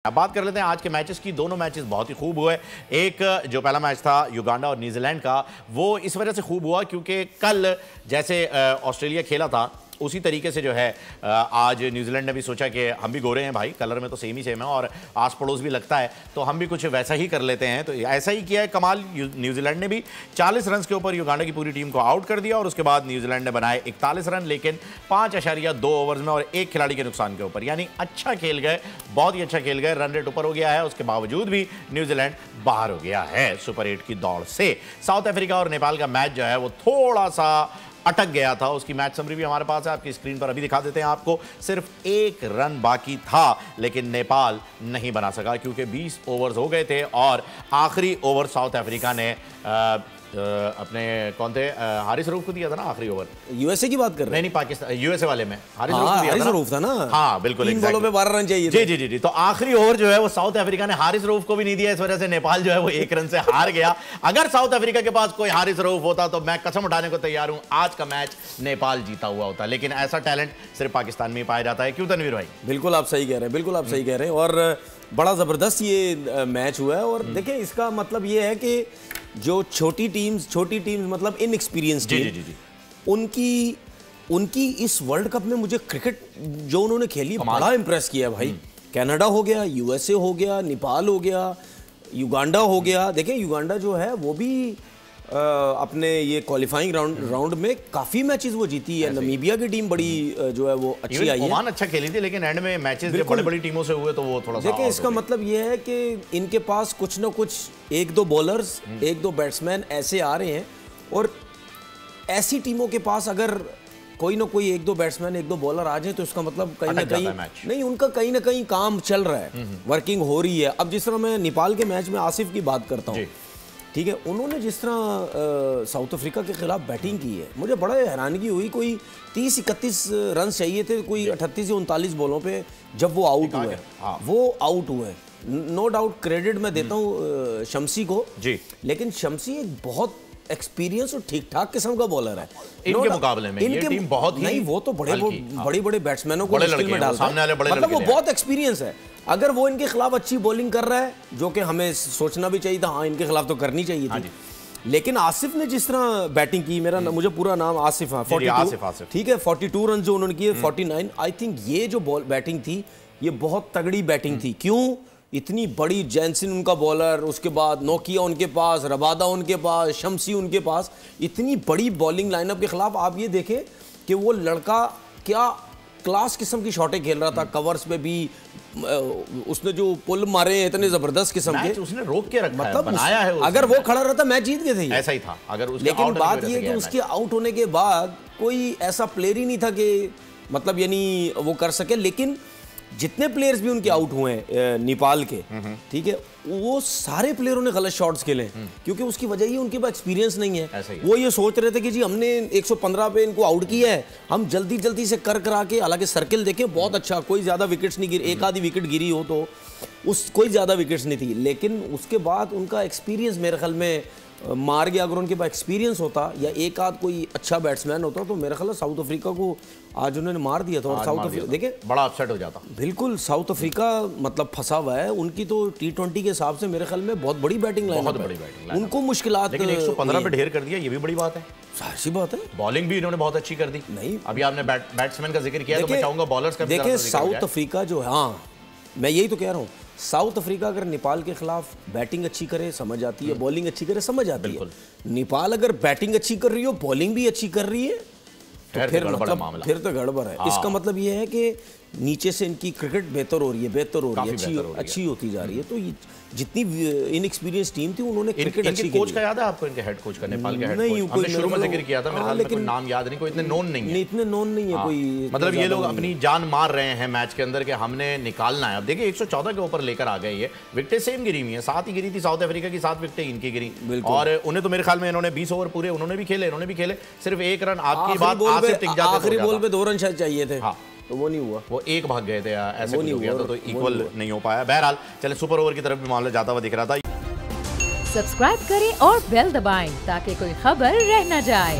अब बात कर लेते हैं आज के मैचेस की। दोनों मैचेस बहुत ही खूब हुए। एक जो पहला मैच था युगांडा और न्यूजीलैंड का, वो इस वजह से खूब हुआ क्योंकि कल जैसे ऑस्ट्रेलिया खेला था उसी तरीके से जो है आज न्यूजीलैंड ने भी सोचा कि हम भी गोरे हैं भाई, कलर में तो सेम है और आस पड़ोस भी लगता है, तो हम भी कुछ वैसा ही कर लेते हैं। तो ऐसा ही किया है कमाल। न्यूजीलैंड ने भी 40 रन के ऊपर युगांडा की पूरी टीम को आउट कर दिया और उसके बाद न्यूजीलैंड ने बनाए 41 रन, लेकिन 5.2 ओवर्स में और एक खिलाड़ी के नुकसान के ऊपर, यानी अच्छा खेल गए, बहुत ही अच्छा खेल गए। रन रेट ऊपर हो गया है, उसके बावजूद भी न्यूजीलैंड बाहर हो गया है सुपर 8 की दौड़ से। साउथ अफ्रीका और नेपाल का मैच जो है वो थोड़ा सा अटक गया था। उसकी मैच समरी भी हमारे पास है, आपकी स्क्रीन पर अभी दिखा देते हैं आपको। सिर्फ एक रन बाकी था लेकिन नेपाल नहीं बना सका क्योंकि 20 ओवर्स हो गए थे और आखिरी ओवर साउथ अफ्रीका ने अपने कौन थे, हारिस रऊफ को दिया था ना आखिरी ओवर। यूएसए की बात कर रहे हैं? नहीं पाकिस्तान, यूएसए वाले में हारिस रऊफ था ना। हाँ बिल्कुल, 3 बॉलों पे 12 रन चाहिए। जी जी जी जी। तो आखिरी ओवर जो है वो साउथ अफ्रीका ने हारिस रऊफ को भी नहीं दिया, इस वजह से नेपाल जो है वो 1 रन से हार गया। अगर साउथ अफ्रीका के पास कोई हारिस रऊफ होता तो मैं कसम उठाने को तैयार हूं आज का मैच नेपाल जीता हुआ होता, लेकिन ऐसा टैलेंट सिर्फ पाकिस्तान में ही पाया जाता है। क्यों तनवीर भाई? बिल्कुल आप सही कह रहे हैं, बिल्कुल आप सही कह रहे हैं। और बड़ा ज़बरदस्त ये मैच हुआ है। और देखिए इसका मतलब ये है कि जो छोटी टीम्स मतलब इनएक्सपीरियंस टीम, उनकी इस वर्ल्ड कप में मुझे क्रिकेट जो उन्होंने खेली बड़ा इंप्रेस किया है भाई। कनाडा हो गया, यूएसए हो गया, नेपाल हो गया, युगांडा हो गया। देखिए युगांडा जो है वो भी अपने ये क्वालिफाइंग राउंड में काफी मैचेस वो जीती है। नमीबिया की टीम बड़ी जो है वो अच्छी आई है। ओमान अच्छा खेली थी लेकिन एंड में मैचेस जब बड़ी टीमों से हुए तो वो थोड़ा सा। देखिए इसका मतलब ये है कि इनके पास कुछ ना कुछ 1-2 बॉलर्स 1-2 बैट्समैन ऐसे आ रहे हैं, और ऐसी टीमों के पास अगर कोई ना कोई 1-2 बैट्समैन 1-2 बॉलर आ जाए तो इसका मतलब कहीं ना कहीं नहीं, उनका कहीं ना कहीं काम चल रहा है, वर्किंग हो रही है। अब जिस तरह मैं नेपाल के मैच में आसिफ की बात करता हूँ, ठीक है, उन्होंने जिस तरह साउथ अफ्रीका के खिलाफ बैटिंग की है, मुझे बड़ा हैरानगी हुई। कोई 30-31 रन चाहिए थे, कोई 38 या 39 बॉलों पे जब वो आउट हुए। वो आउट हुए, नो डाउट क्रेडिट मैं देता हूँ शम्सी को जी, लेकिन शम्सी एक बहुत एक्सपीरियंस और ठीक ठाक किस्म का बॉलर है इनके मुकाबले में। ये टीम बहुत ही नहीं, वो तो बड़े बड़े बैट्समैनों को मुश्किल में डालता है, मतलब वो बहुत एक्सपीरियंस है। अगर वो इनके खिलाफ अच्छी बॉलिंग कर रहा है, जो कि हमें सोचना भी चाहिए था, हाँ इनके खिलाफ तो करनी चाहिए थी, लेकिन आसिफ ने जिस तरह बैटिंग की, मुझे पूरा नाम आसिफ, हाँ 42, ठीक है, 42 रन जो उन्होंने किए, 49, आई थिंक ये जो बैटिंग थी ये बहुत तगड़ी बैटिंग थी। क्यों? इतनी बड़ी जैनसन उनका बॉलर, उसके बाद नोकिया उनके पास, रबादा उनके पास, शम्सी उनके पास, इतनी बड़ी बॉलिंग लाइनअप के खिलाफ आप ये देखें कि वो लड़का क्या क्लास किस्म की शॉटें खेल रहा था। कवर्स पे भी उसने जो पुल मारे हैं इतने जबरदस्त किस्म के, उसने रोक के रखा मतलब है, बनाया है। अगर वो खड़ा रहता मैच जीत गए थे, ऐसा ही था। अगर लेकिन बात ये कि उसके आउट होने के बाद कोई ऐसा प्लेयर ही नहीं था कि मतलब यानी वो कर सके। लेकिन जितने प्लेयर्स भी उनके आउट हुए हैं नेपाल के, ठीक है, वो सारे प्लेयरों ने गलत शॉट्स खेले, क्योंकि उसकी वजह ये उनके पास एक्सपीरियंस नहीं है। वो ये सोच रहे थे कि जी हमने 115 पे इनको आउट किया है, हम जल्दी जल्दी से करा के, हालांकि सर्किल देखें बहुत अच्छा, कोई ज्यादा विकेट्स नहीं गिरी, एक आधी विकेट गिरी हो तो कोई ज्यादा विकेट्स नहीं थी, लेकिन उसके बाद उनका एक्सपीरियंस मेरे ख्याल में मार गया। अगर उनके पास एक्सपीरियंस होता या एक आध कोई अच्छा बैट्समैन होता तो मेरे ख्याल साउथ अफ्रीका को आज उन्होंने मार दिया था। और साउथ अफ्रीका देखिए बड़ा अपसेट हो जाता। बिल्कुल, साउथ अफ्रीका मतलब फंसा हुआ है। उनकी तो T20 के हिसाब से मेरे ख्याल में बहुत बड़ी बैटिंग लाइन है, उनको मुश्किलात। लेकिन 115 पे ढेर कर दिया, ये भी बड़ी बात है, ऐसी बात है। बॉलिंग भी इन्होंने बहुत अच्छी कर दी। नहीं, अभी आपने बैट्समैन का जिक्र किया तो मैं चाहूंगा बॉलर्स का। देखिए साउथ अफ्रीका जो है, हाँ मैं यही तो कह रहा हूँ, साउथ अफ्रीका अगर नेपाल के खिलाफ बैटिंग अच्छी करे समझ आती है, बॉलिंग अच्छी करे समझ आती है। नेपाल अगर बैटिंग अच्छी कर रही हो, बॉलिंग भी अच्छी कर रही है, तो फिर मतलब फिर तो गड़बड़ है। इसका मतलब ये है कि नीचे से इनकी क्रिकेट बेहतर हो रही है, अच्छी होती जा रही है। तो जितनी इनएक्सपीरियंस टीम थी उन्होंने क्रिकेट अच्छी की। कोच का याद है आपको, इनके हेड कोच का, नेपाल के हेड कोच? हमने शुरू में जिक्र किया था, मेरे ख्याल में नाम याद नहीं, कोई इतने नोन नहीं है। इतने नोन नहीं है कोई, मतलब ये लोग अपनी जान मार रहे हैं मैच के अंदर कि हमने निकालना है। अब देखिए 114 के ऊपर लेकर आ गए, ये विकेटें सेम गिरी हुई हैं, 7 ही गिरी थी साउथ अफ्रीका की, 7 विकेटें इनकी गिरी। और उन्हें तो मेरे ख्याल में इन्होंने 20 ओवर पूरे उन्होंने भी खेले, सिर्फ 1 रन। आपकी बात आखिरी बॉल पे 2 रन शायद चाहिए थे, तो वो नहीं हुआ, वो 1 भाग गए थे, ऐसे नहीं हो गया तो इक्वल नहीं हो पाया। बहरहाल चले सुपर ओवर की तरफ भी मामला जाता हुआ दिख रहा था। सब्सक्राइब करें और बेल दबाएं ताकि कोई खबर रह न जाए।